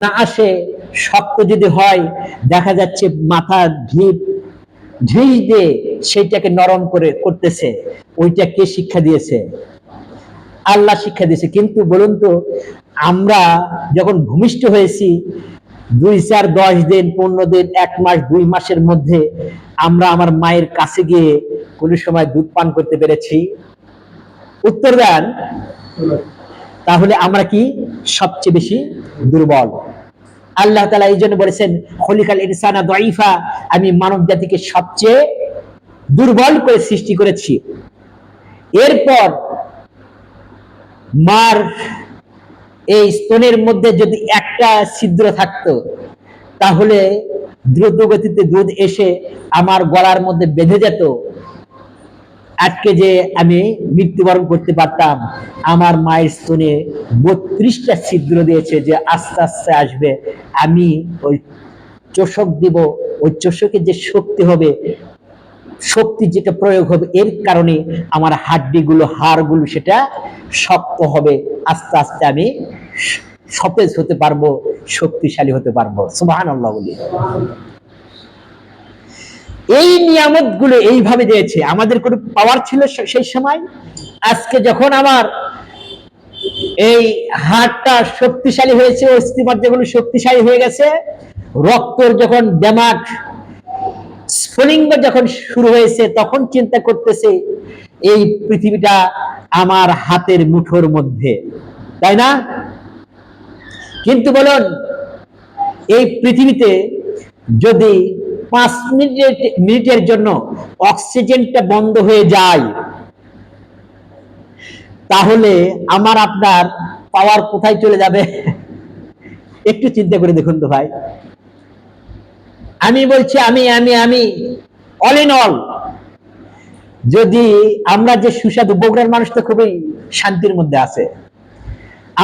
না আসে, শক্ত যদি হয়, দেখা যাচ্ছে মাথা ঢিল দিয়ে সেইটাকে নরম করে করতেছে। ওইটা কে শিক্ষা দিয়েছে? আল্লাহ শিক্ষা দিয়েছে। কিন্তু বলুন তো, আমরা যখন ভূমিষ্ঠ হয়েছি 2, 4, 10 দিন, 15 দিন, 1 মাস, 2 মাসের মধ্যে আমরা আমার মায়ের কাছে গিয়ে কোন সময় দুধ পান করতে পেরেছি? উত্তর দেন। তাহলে আমরা কি সবচেয়ে বেশি দুর্বল? আল্লাহ তাআলা এই জন্য বলেছেন, খলিকাল ইনসানা দাঈফা, আমি মানব জাতিকে সবচেয়ে দুর্বল করে সৃষ্টি করেছি। এরপর মার এই স্তনের মধ্যে যদি একটা ছিদ্র থাকতো, তাহলে দ্রুত গতিতে দুধ এসে আমার গলার মধ্যে বেঁধে যেত। আজকে যে আমি মৃত্যুবরণ করতে পারতাম। আমার মায়ের স্তনে 32টা ছিদ্র দিয়েছে, যে আস্তে আস্তে আসবে, আমি ওই চোষক দিব, ওই চোষকের যে শক্তি হবে, শক্তি যেটা প্রয়োগ হবে, এর কারণে আমার হাড্ডিগুলো, হাড়গুলো সেটা শক্ত হবে। আস্তে আস্তে আমি সতেজ হতে পারবো, শক্তিশালী হতে পারবো। সুবহানাল্লাহ বলি। এই নিয়ামত গুলো এইভাবে দিয়েছে। আমাদের কোনো পাওয়ার ছিল সেই সময়? আজকে যখন আমার এই হাড়টা শক্তিশালী হয়েছে, অস্থিমজ্জাগুলো শক্তিশালী হয়ে গেছে, রক্তর যখন দেমাগ স্ফুলিঙ্গ যখন শুরু হয়েছে, তখন চিন্তা করতেছে এই পৃথিবীটা আমার হাতের মুঠোর মধ্যে, তাই না? কিন্তু বলুন, এই পৃথিবীতে যদি 5 মিনিটের জন্য অক্সিজেনটা বন্ধ হয়ে যায়, তাহলে আমার আপনার পাওয়ার কোথায় চলে যাবে? একটু চিন্তা করে দেখুন তো ভাই। আমি বলছি, আমি আমি আমি অল ইন অল। যদি আমরা যে সুস্বাদু, বগুড়ার মানুষ তো খুবই শান্তির মধ্যে আছে।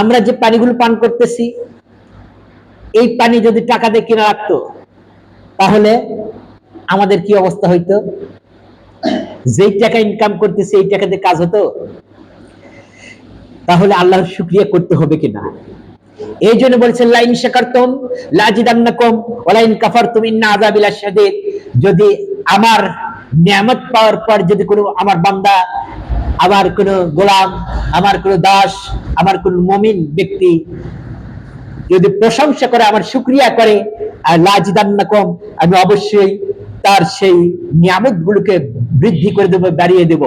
আমরা যে পানিগুলো পান করতেছি, এই পানি যদি টাকা দিয়ে কিনা রাখতো, তাহলে আমাদের কি অবস্থা হইতো? যেই টাকা ইনকাম করতেছি, এই টাকা দিয়ে কাজ হতো? তাহলে আল্লাহর শুকরিয়া করতে হবে কিনা? এই জন্য বলছেন, লাইন শাকারতুম লাজিদান্নাকুম ওয়া লাইন কাফারতুম ইন্না আযাবি লাশাদীদ। যদি আমার নিয়ামত পাওয়ার পর যদি কোনো আমার বান্দা, আমার কোনো গোলাম, আমার কোনো দাস, আমার কোনো মুমিন ব্যক্তি যদি প্রশংসা করে, আমার শুকরিয়া করে, আর লাজিদান্নাকুম, আমি অবশ্যই তার সেই নিয়ামত গুলোকে বৃদ্ধি করে দেব, বাড়িয়ে দেব।